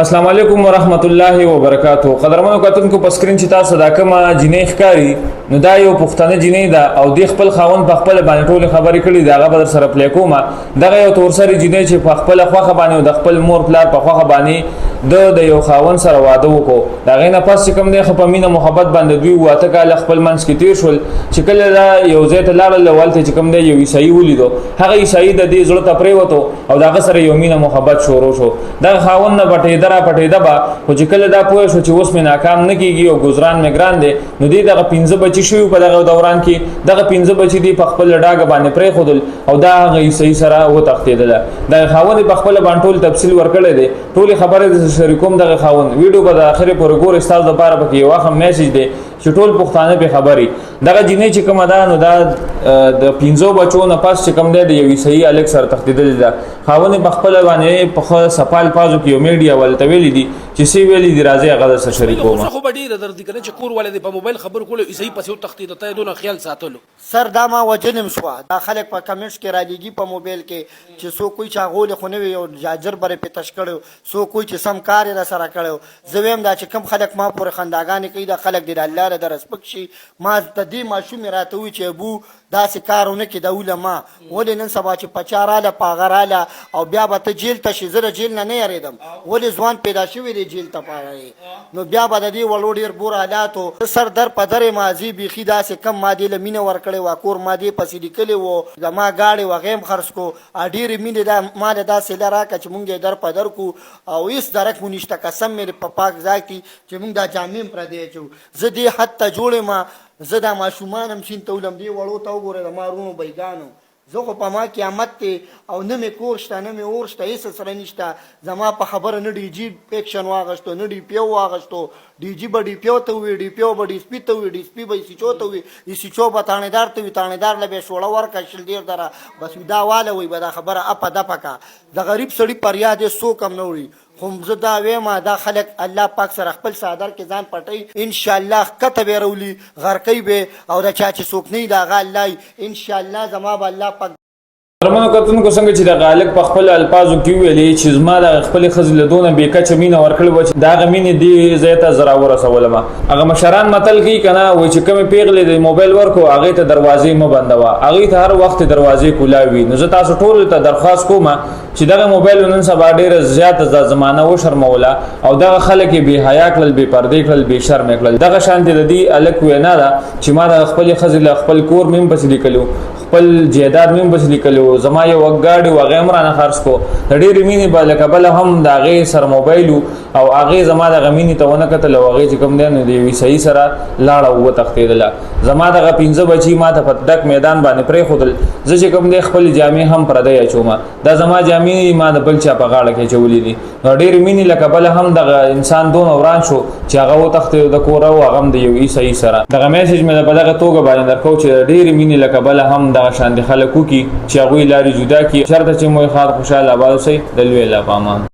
السلام علیکم ورحمت الله وبرکاتہ. قدرمنو کتونکو په سکرین چې تاسو دا کومه جنې ښکاری نو دا یو پښتنه جنې ده او د خپل خاوند په خپل باندې ټول خبرې کړي دا هغه بدر سره پلی کومه. دغه یو تورسری جنې چې په خپل خوخه باندې د خپل مور پلار په خوخه باندې د یو خاوند سره واده وکړو. دا غینه پس چې کوم دی خو په مینه محبت باندې دوی واته کال خپل منځ کې تیر شول چې کله دا یو ځای ته لاړل ولته چې کوم دی یو عیسائی ولیدو. هغه عیسائی د دې زړه ته پریوتو او دغه سره یو مینه محبت شروع شو. دا خاوند نه پټې درا پټې دبا خو چې کله دا پوه شو چې اوس مې ناکام نه کیږي او گزاران مې ګران دی نو دې دغه 15 بچی شو په دغه دوران کې دغه 15 بچی دی په خپل ډاګه باندې پرې خودل او دا هغه صحیح سره و تختیدل. دا خاوند په خپل باندې ټول تفصیل ورکړی دی. ټول خبره د شریکوم دغه خاوند ویډیو په اخر پورې ګور استاد لپاره پکې یو واخه میسج دی چې ټول پښتانه په خبري دغه جنې چې کومه ده نو دا د 15 بچو نه پاس چې کوم دی د یو عیسائی الک سره تختیدل ده. خاوند په خپل باندې په سپال پازو کې یو میډیا ولته ویلي دي چې سی ویلي دی راځي هغه سره شریکوم. خو به ډیر درد کنه چې کور ولې په موبایل خبر کول عیسائی پسې تختید ته دونه خیال ساتلو سر دا ما وجنم شو دا خلک په کمنټس کې را لګي په موبایل کې چې سو کوئی چا غول خو نه وي او جاجر بره په تش کړو سو کوئی چې سم کار را سره کړو زویم دا چې کم خلک ما پورې خنداګانې کوي دا خلک دی الله ر درس پکشي ما د دې ماشوم راته وی چې ابو دا سې کارونه کې د علماء ولې نن سبا چې پچاراله پاغراله او بیا به ته جیل ته شي زره جیل نه یریدم ولې ځوان پیدا شوی دی جیل ته پاره نو بیا به د دې وړو ډیر بور حالاتو سر در په در ماضی بيخي دا سې کم ماده لمینه ورکړې واکور ماده پسې لیکلې وو زما گاډي وغیم خرڅ کو اډیر مینه دا ماده دا سې لراکه چې مونږه در په در کو او هیڅ درک مونږ قسم مې په پاک ذاتی چې مونږ دا جامع پر دی چې زدي حتی جوړې ما زدا ماشومانم شین تولم دی وړو تا وګوره د مارونو بیگانو زه خو په ما قیامت ته او نه مې کور شته نه مې اور شته هیڅ سره نشته زما په خبره نه ډي جي اکشن واغشتو نه ډي پیو واغشتو ډي جي بډي پیو ته وي ډي پیو بډي سپی ته وي ډي سپی به سی چوته وي سی چو به تانیدار ته وي تانیدار له به شوړه ورکا شل ډیر دره بس دا واله وي به دا خبره اپ د پکا د غریب سړی پر یاد سو کم نه وي خو زه دا وایم دا خلک الله پاک سره خپل صادر کې ځان پټي ان شاء الله کته به رولي غرقي به او دا چا چې سوک نه دا غالای ان شاء الله زما به الله پاک درمنو کتونکو څنګه چې د غالب په خپل الفاظو کې ویلي چې زما د خپل خزل دونه بیکچ مینه ورکړل و چې دا غمینه دی زیاته زرا ورسولم هغه مشران متل کوي کنه و چې کوم پیغلې د موبایل ورکو هغه ته دروازې مو بندوا هغه ته هر وخت دروازې کولاوي. نو زه تاسو ټول ته درخواست کوم چې دغه موبایل نن سبا ډیره زیاته د زمانہ و شرموله او دغه خلک به حیا کړل به پردې کړل به شرم کړل. دغه شان دي الک وینا ده چې ما د خپل خزل خپل کور مم پس لیکلو خپل جیداد مم پس لیکلو زما یو وګاډي و غیمرانه خرڅ کو د ډېر مینې بل کبل هم د هغه سر موبایل او هغه زما د غمینې ته ونه کتل او هغه چې کوم دی دی صحیح سره لاړه و تختیدله. زما د 15 بچی ما ته په ډک میدان باندې پرې خودل زه چې کوم دی خپل جامع هم پردی اچوم دا زما جامع ما د بل چا په غاړه کې چولې دي. نو ډېر مینې لکه بل هم د انسان دون وران شو چې هغه و تختید د کور او هغه د یو عیسائی سره دغه میسج مې په دغه توګه باندې درکو چې ډېر مینې لکه بل هم د شان دي خلکو کی چې هغه لاري جدا کی شرط چې مو خاط خوشاله آباد سي دلوي لا پامان.